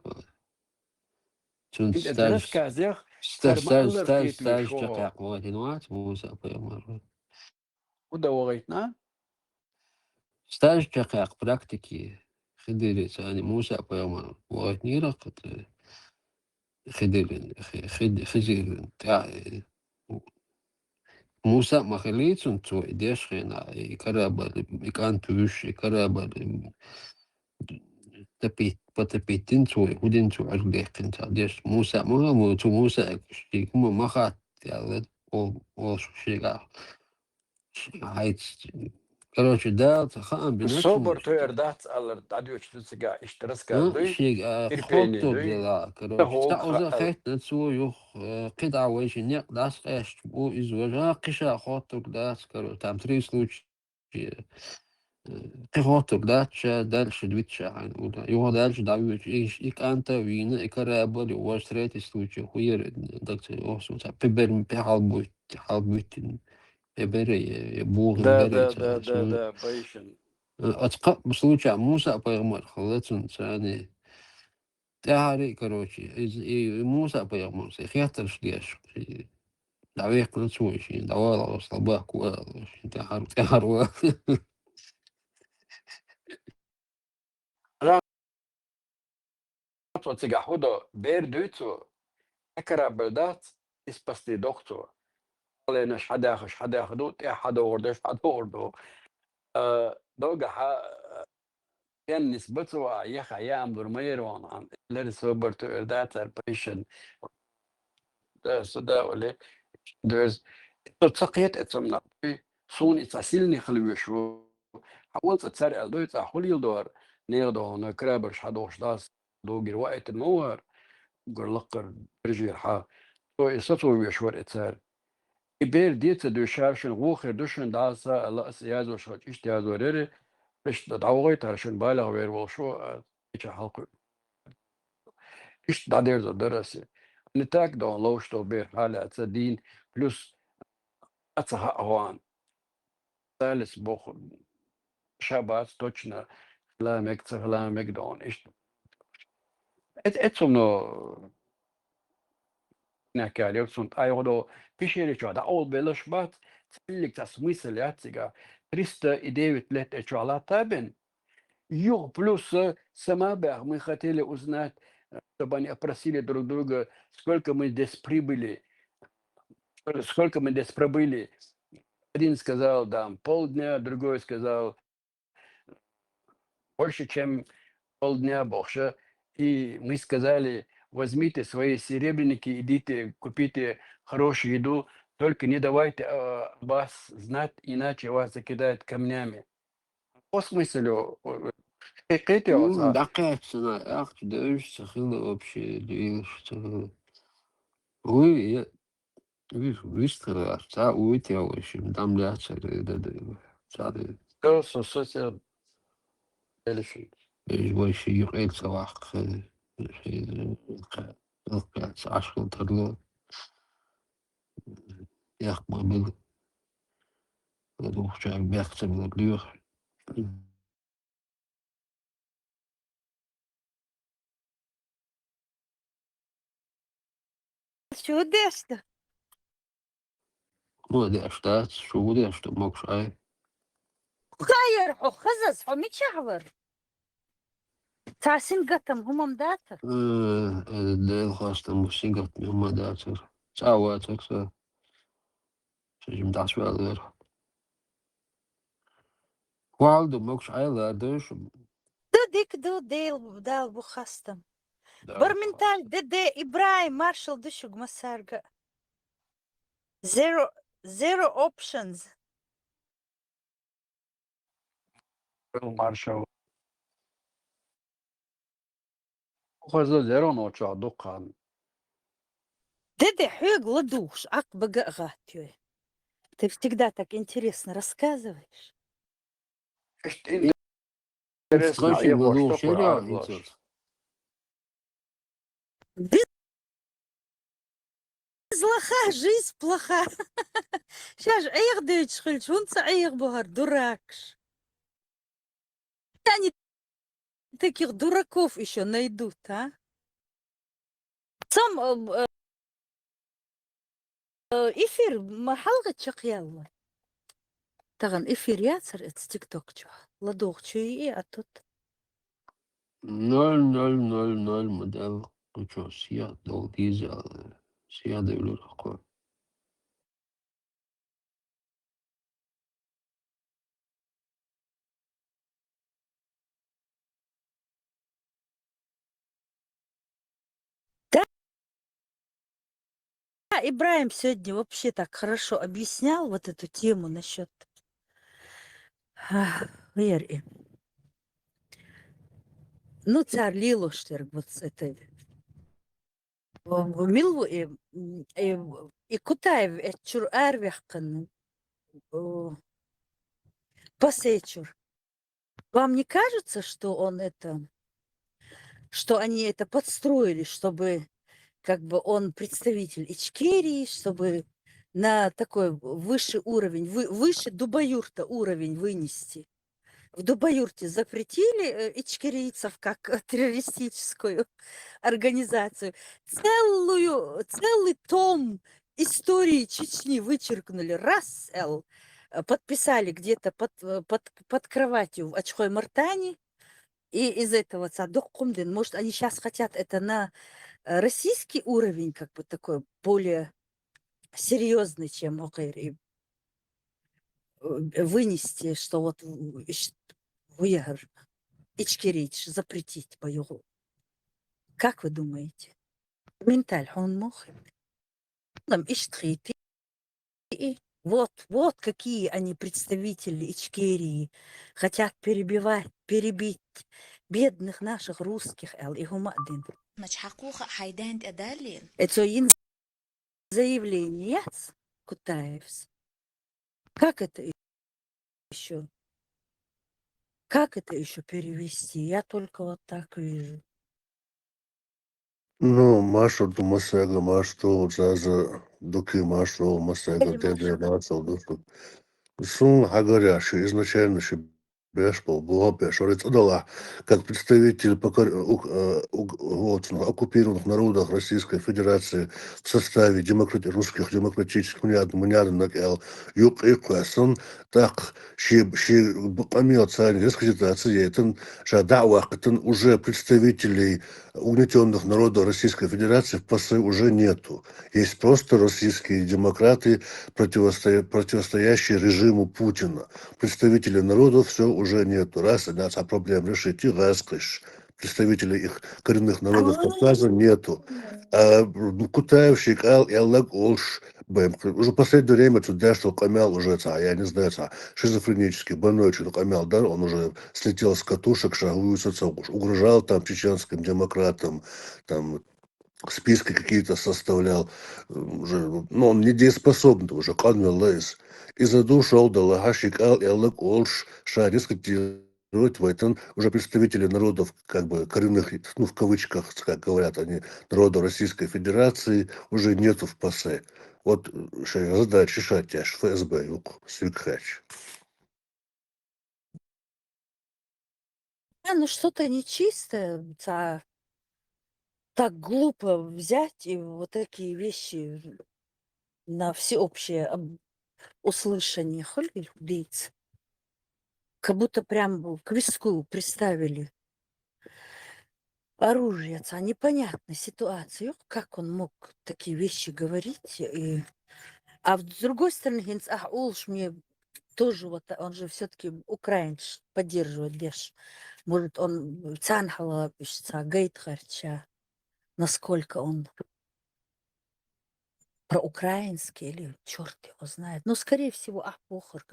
Чун إنت درس стаж كازيخ صار ما ألر قيت стаж وشوها. تقع уготовать موسى понимаю. ودا وغيتنا. Стаж تقع практики خديري ثاني موسى понимаю. وغتنيرة خدير تاع موسى ما خليتون تو إديش خينا يكرابل يكان توش يكرابل تبيتين تو ودين تو عرقي كنت عديش موسى ما تو موسى كما ما خات يعني او شيء هايت короче да خان بنفسه الصبر تو يردات ألر داديوش تسقى اشترس كازدوي. شيء إربيني خطر دوي. لا короче هو تعوز خيت نتسو يخ قطع ويش نيق داس قيش بو إزوجا قشا خطر داس короче там 3 случая خاطر داتشا دالش دويتشا هنقول يو دالش داويتش إيش إيك أنت وينا إكرابل واشتريت استوتش خوير دكتور أوسو تا بيبر بحال بوت بيري بوغن Да, بيري да, да, да, да, بايشن. أتقى بسلوچا موسى بيغمر خلصن ثاني تهاري كروشي موسى بيغمر خياتر شديش دعويق نسوي شيء دوار صباح كوال تهار Wat zich houden, beer Duitso, ekera beldat, is pas die dokter. Alleen is hada gedoet, ja hada ordo. دوجة كان نسبته يخ أيام درمير وان لرس Robert that patient ده ولا there's تسقيت اتسمنا صون تسيلني خلوي شو حاولت تسرع دوت حولي دور نيردو نكرابرش حدوش داس دوجر وقت النور قرلقر برجي حا تو يسطو يشور اتسار بير ديت دو شارشن غوخر دوشن داسا الله سيازو شوت اشتيازو ريري مش دعوغي عشان بالغ وير وشو ايش حلقه ايش دادير درسي نتاك دون لوشتو بير حالة تسدين بلس اتسها اوان ثالث بوخ شابات توچنا كلامك تسلامك دون ايش اتسمنو نحكي عليه سنت ايودو بيشيري شو هذا اول بلش بات تسلك تسميس اللي هتسيقا تريستا ايديوت لت اتشعالات تابن يو плюс самабах мы хотели узнать, чтобы они опросили друг друга, сколько мы здесь прибыли, сколько мы здесь пробыли. Один сказал, да, полдня, другой сказал, больше, чем полдня, больше. И мы сказали, возьмите свои серебряники, идите, купите хорошую еду, только не давайте вас знать, иначе вас закидают камнями. По смыслу, حقيقتي دقيق سنة أخت دوش سخيلة вообще движется. Вы выстрела, та уйти там ляться, Что социал элефи. больше يقيل صباح عشان تطلع يخبر بل روح شعب بيحسب الدليوخ شو ديشته؟ مو دي أشتات شو دي أشتات موكش أي خير حو خزز حو متشعور تاسين قتم هم مداتر الليل خاصة موسيقى هم داتر ساواتك سجم دعس بالغير والدو موكش أي لا دوش دو ديك دو دال بخستم برمنتال دي إبراهيم مارشال دشوق مسارقة zero options مارشال خذ زيرو نوتشا دقان دي حيق лодуш ак багатью. Ты всегда так интересно рассказываешь. Интересно, Очень его был что сериал проаглаш? идет. Без лоха жизнь плоха. Сейчас же эйр дыч хыльч, он эйр бухар, дуракш. Они таких дураков еще найдут, а? Сам эфир حلقة شقيالله. طبعا эфир ياسر اتس تيك توك شو لدوق شو ايه اتوت 000 model uçuyor siyah dolu dizel siyah devler koy. Ибраим сегодня вообще так хорошо объяснял вот эту тему насчет веры. Ну, царь Лилоштер, вот это Милву и Кутаев, Эчур Арвяхкан, Пасечур. Вам не кажется, что что они это подстроили, чтобы как бы он представитель Ичкерии, чтобы на такой высший уровень, выше Дубаюрта уровень вынести. В Дубаюрте запретили ичкерийцев как террористическую организацию. Целый том истории Чечни вычеркнули. Раз, подписали где-то под кроватью в Ачхой Мартане. И из этого Цадок Кумдин, может, они сейчас хотят это на российский уровень, как бы такой более серьезный, чем Окейр, вынести, что вот Уяр, Ичкерич, запретить боеву. Как вы думаете? Менталь, он мог. Там Иштрити. Вот какие они представители Ичкерии. Хотят перебить бедных наших русских, и Гумадин. مش حقوق حيدان أدالين Это заявление Кутаевс. Как это еще? Как это еще перевести? Я только вот так вижу. Ну, Маша, то Масега, Маш, то Заза, Дуки, Машу, Масега, Или Деде, Маша. Маца, Душу. Сун Хагаряши изначально Бешпал, Буапеш, Орецадала, как представитель оккупированных народов Российской Федерации в составе русских демократических мнядных юг Эквасон, так, помимо царь дискредитации, это жадауах, это уже представителей угнетенных народов Российской Федерации в ПАСы уже нету. Есть просто российские демократы, противостоящие режиму Путина. Представителей народов все уже нету. Раз, а проблем решить, и раз, представителей их коренных народов Кавказа нету. А Кутаевщик, и Аллах Олш, уже в последнее время туда, что Камял уже, я не знаю, шизофренический, больной что Камял, да, он уже слетел с катушек, шагуется, угрожал там чеченским демократам, там списки какие-то составлял, уже, ну, он недееспособный уже, Камял Лейс. И задушил Далагашик Ал и Аллах Олш, дискутировать в этом уже представители народов, как бы коренных, ну, в кавычках, как говорят они, народов Российской Федерации уже нету в ПАСЕ. Вот задача решать аж ФСБ, Свикхач. Ну что-то нечистое, так глупо взять и вот такие вещи на всеобщее услышание. Холь убийц. Как будто прям к виску приставили оружие. Непонятная ситуация. Как он мог такие вещи говорить? А с другой стороны, Улш мне тоже вот, он же все-таки украинец поддерживает Беш. Может, он Цанхала пишется, Гейтхарча, насколько он проукраинский или черт его знает. Ну, скорее всего, похор.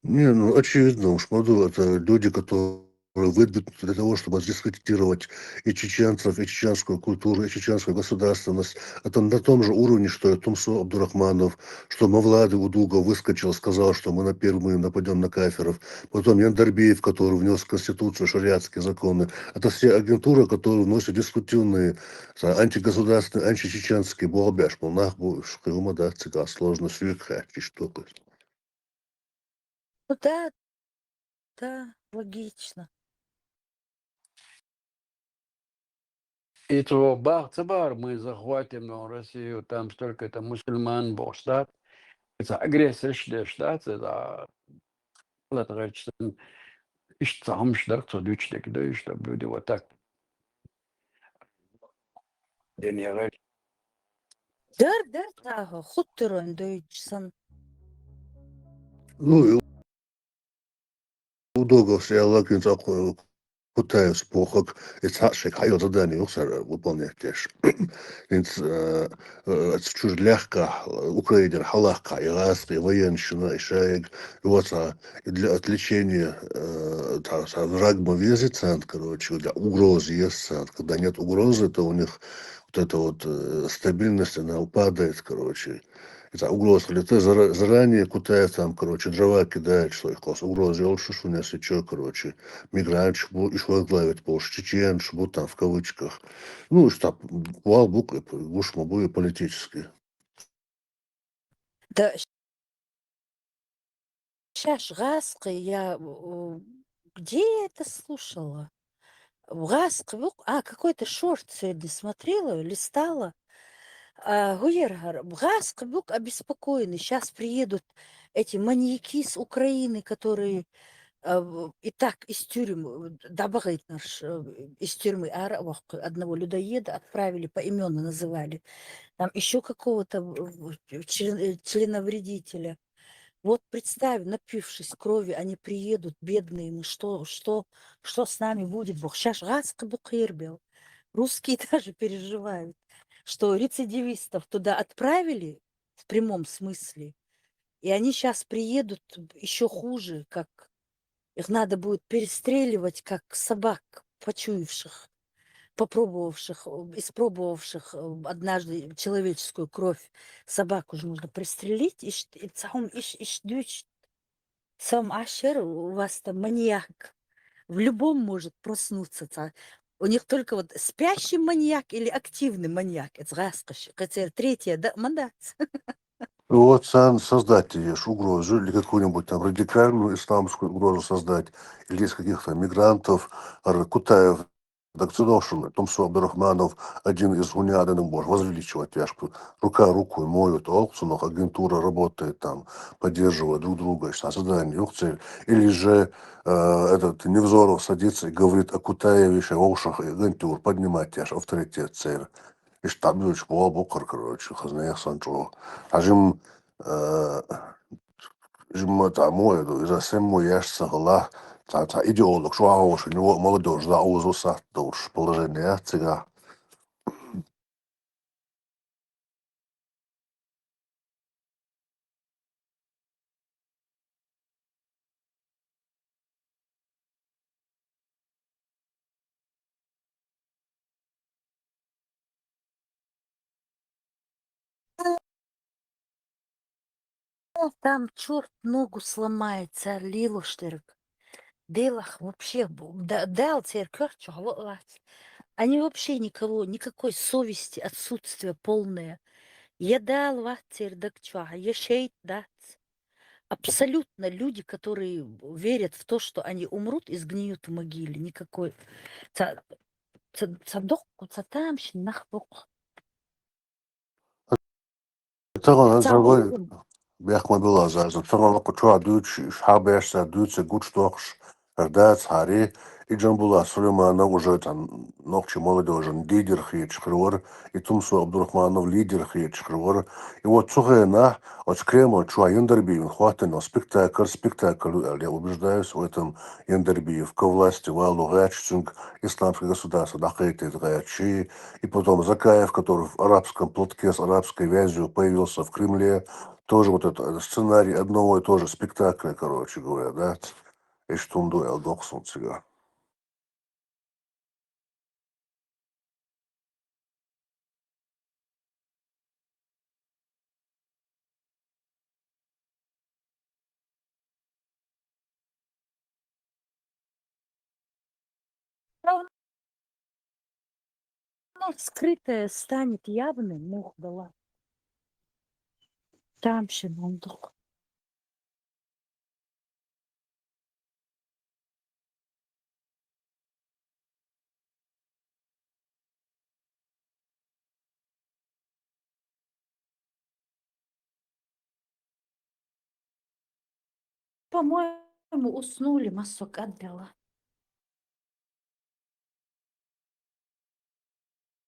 Не, ну, очевидно, уж моду это люди, которые выйдут для того, чтобы дискредитировать и чеченцев, и чеченскую культуру, и чеченскую государственность. Это на том же уровне, что и Тумсо Абдурахманов, что Мавлады Удуга выскочил, сказал, что мы первыми нападем на кафиров. Потом Яндарбиев, который внес в Конституцию шариатские законы. Это все агентуры, которые вносят дискутивные, антигосударственные, античеченские буалбяш. Нах будешь, да, цикла сложно, свекха, что-то. Ну да, логично. И то бах-цабар, мы захватим Россию, там столько это мусульман, штат. Это агрессия, штат, это ich сам штат, so дучник, да, и чтобы люди вот так генерировали. Да, хуторон дойчсан. Ну, и удобно все лакин Кутаев спохок, и цашек, а я задание выполнять тоже. Чуть легко, Украина, халахка, и ласки, военщина, и шаек, и вот и для отвлечения рагма вези цент, короче, для угрозы есть цент. Когда нет угрозы, то у них вот эта вот стабильность, она упадает, короче. Это угроза, или ты заранее Кутаев там, короче, дрова кидает, что их угроза, я что у нас еще, короче, мигрант, еще возглавить больше, чечен, что там в кавычках. Ну, что, вал буквы, гуш мобуи политические. Да, сейчас Гаск, где я это слушала? Гаск, какой-то шорт сегодня смотрела, листала. Гуергар, Гаск бук обеспокоенный. Сейчас приедут эти маньяки с Украины, которые и так из тюрьмы, добавить из тюрьмы одного людоеда отправили, поименно называли. Там еще какого-то членовредителя. Вот представь, напившись крови, они приедут, бедные мы, что с нами будет, Бог? Сейчас Гаск букирбел. Русские даже переживают, что рецидивистов туда отправили в прямом смысле, и они сейчас приедут еще хуже, как их надо будет перестреливать, как собак, почуявших, попробовавших, испробовавших однажды человеческую кровь. Собак уже нужно пристрелить. Сам Ашер, у вас там маньяк. В любом может проснуться. У них только вот спящий маньяк или активный маньяк. Это раскошь. Хотя третье, да, мандат. Вот сам создать ешь угрозу или какую-нибудь там радикальную исламскую угрозу создать, или из каких-то мигрантов, Кутаев, Докцидошин, Томсу Абдурахманов, один из гунядан, может возвеличивать тяжко. Рука руку моют, Олксунов, агентура работает там, поддерживая друг друга, создание их цель. Или же этот Невзоров садится и говорит о Кутаеве, Олшах, агентур, поднимать тяж, авторитет цель. И штаб бокер, короче, хазнаях санчо. Ажим жмата моеду, из-за сему яшца гла, та идеолог, что у него молодежь, да, узуса, уж положение, цыга. Там черт ногу сломает, царь Лилуштерк. Делах вообще, дал церковь, они вообще никакой совести, отсутствие полное. Я дал ватер дакча, я шейт дат. Абсолютно люди, которые верят в то, что они умрут и сгниют в могиле. Никакой. Цадок, цатамщин, нахбук. Это он, другой, Цаулым. бяхма была за това кучуа дүүч шабяшса дүүце гучтохш рдац хари и Джамбула Сулейманов уже там ногчи молодежи лидер хичхрор и Тумсу Абдурахманов лидер хичхрор и вот цугена от скремо чуа Яндерби хватено спектакль я убеждаюсь в этом Яндерби в власти валу гачцинг исламское государство дахейте гачи и потом Закаев, который в арабском платке с арабской вязью появился в Кремле. Тоже вот это сценарий одного и того же спектакля, короче говоря, да. И что он дуэл доксон сега. Равно скрытое станет явным, мух дала. Тамщин, он дух. По-моему, уснули, массок отдала.